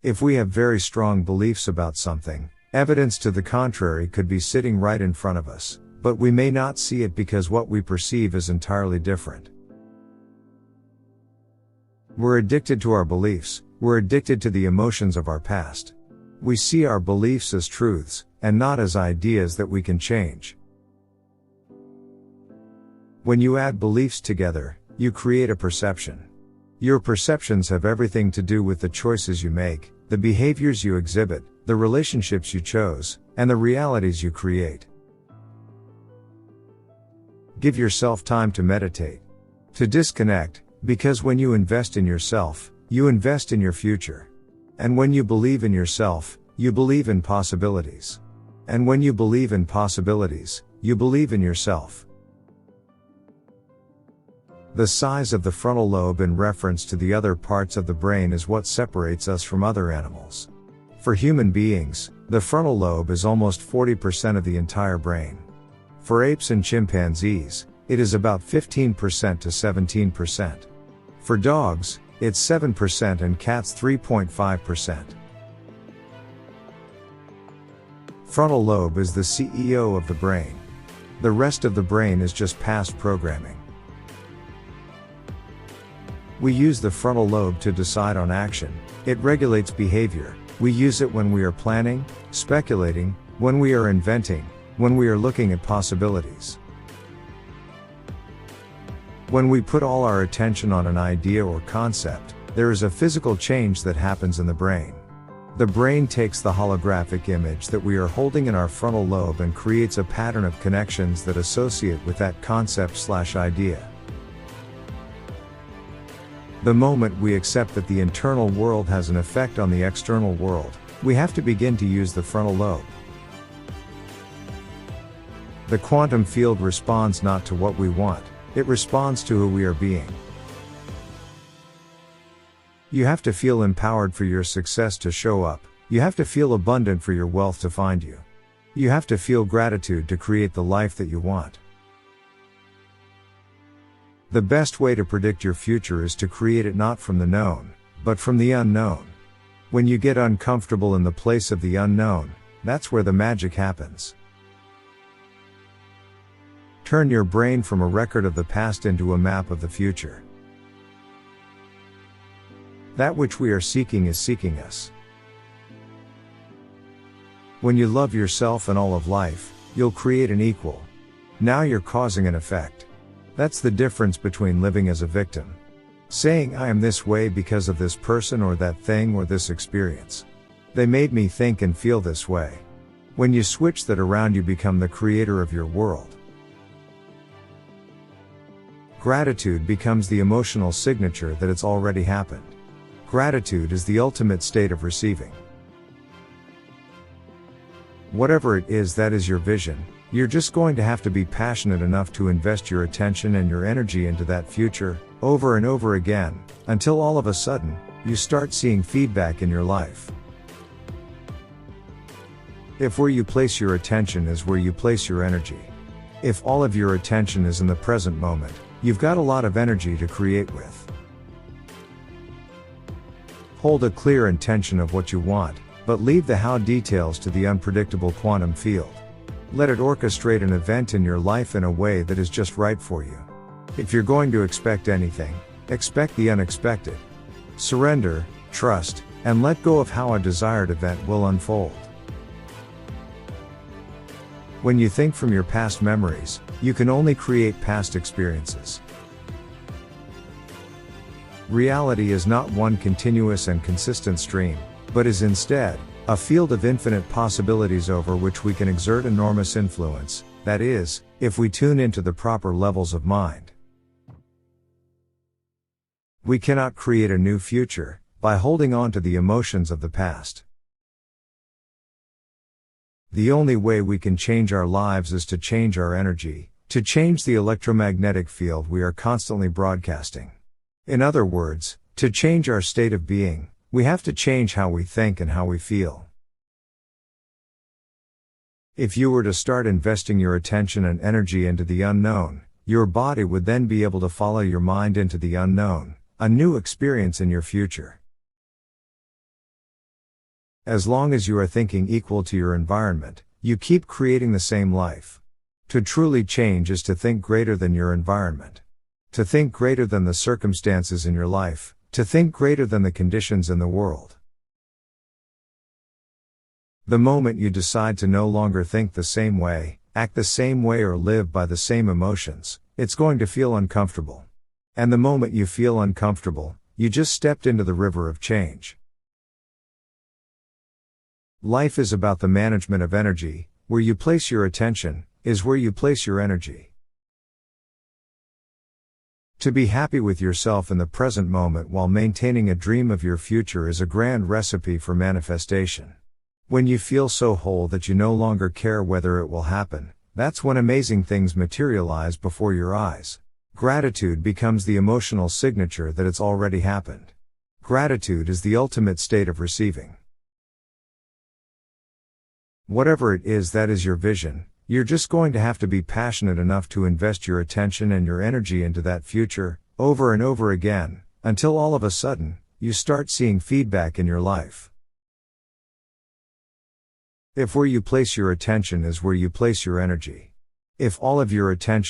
If we have very strong beliefs about something, evidence to the contrary could be sitting right in front of us, but we may not see it because what we perceive is entirely different. We're addicted to our beliefs, we're addicted to the emotions of our past. We see our beliefs as truths, and not as ideas that we can change. When you add beliefs together, you create a perception. Your perceptions have everything to do with the choices you make, the behaviors you exhibit, the relationships you chose, and the realities you create. Give yourself time to meditate, to disconnect, because when you invest in yourself, you invest in your future. And when you believe in yourself, you believe in possibilities. And when you believe in possibilities, you believe in yourself. The size of the frontal lobe in reference to the other parts of the brain is what separates us from other animals. For human beings, the frontal lobe is almost 40% of the entire brain. For apes and chimpanzees, it is about 15% to 17%. For dogs, it's 7% and cats 3.5%. Frontal lobe is the CEO of the brain. The rest of the brain is just past programming. We use the frontal lobe to decide on action. It regulates behavior. We use it when we are planning, speculating, when we are inventing, when we are looking at possibilities. When we put all our attention on an idea or concept, there is a physical change that happens in the brain. The brain takes the holographic image that we are holding in our frontal lobe and creates a pattern of connections that associate with that concept/idea. The moment we accept that the internal world has an effect on the external world, we have to begin to use the frontal lobe. The quantum field responds not to what we want, it responds to who we are being. You have to feel empowered for your success to show up, you have to feel abundant for your wealth to find you. You have to feel gratitude to create the life that you want. The best way to predict your future is to create it not from the known, but from the unknown. When you get uncomfortable in the place of the unknown, that's where the magic happens. Turn your brain from a record of the past into a map of the future. That which we are seeking is seeking us. When you love yourself and all of life, you'll create an equal. Now you're causing an effect. That's the difference between living as a victim. Saying I am this way because of this person or that thing or this experience. They made me think and feel this way. When you switch that around, you become the creator of your world. Gratitude becomes the emotional signature that it's already happened. Gratitude is the ultimate state of receiving. Whatever it is that is your vision, you're just going to have to be passionate enough to invest your attention and your energy into that future, over and over again, until all of a sudden, you start seeing feedback in your life. If where you place your attention is where you place your energy. If all of your attention is in the present moment, you've got a lot of energy to create with. Hold a clear intention of what you want, but leave the how details to the unpredictable quantum field. Let it orchestrate an event in your life in a way that is just right for you. If you're going to expect anything, expect the unexpected. Surrender, trust, and let go of how a desired event will unfold. When you think from your past memories, you can only create past experiences. Reality is not one continuous and consistent stream, but is instead a field of infinite possibilities over which we can exert enormous influence, that is, if we tune into the proper levels of mind. We cannot create a new future by holding on to the emotions of the past. The only way we can change our lives is to change our energy, to change the electromagnetic field we are constantly broadcasting. In other words, to change our state of being, we have to change how we think and how we feel. If you were to start investing your attention and energy into the unknown, your body would then be able to follow your mind into the unknown, a new experience in your future. As long as you are thinking equal to your environment, you keep creating the same life. To truly change is to think greater than your environment. To think greater than the circumstances in your life, to think greater than the conditions in the world. The moment you decide to no longer think the same way, act the same way or live by the same emotions, it's going to feel uncomfortable. And the moment you feel uncomfortable, you just stepped into the river of change. Life is about the management of energy. Where you place your attention, is where you place your energy. To be happy with yourself in the present moment while maintaining a dream of your future is a grand recipe for manifestation. When you feel so whole that you no longer care whether it will happen, that's when amazing things materialize before your eyes. Gratitude becomes the emotional signature that it's already happened. Gratitude is the ultimate state of receiving. Whatever it is that is your vision, you're just going to have to be passionate enough to invest your attention and your energy into that future, over and over again, until all of a sudden, you start seeing feedback in your life. If where you place your attention is where you place your energy. If all of your attention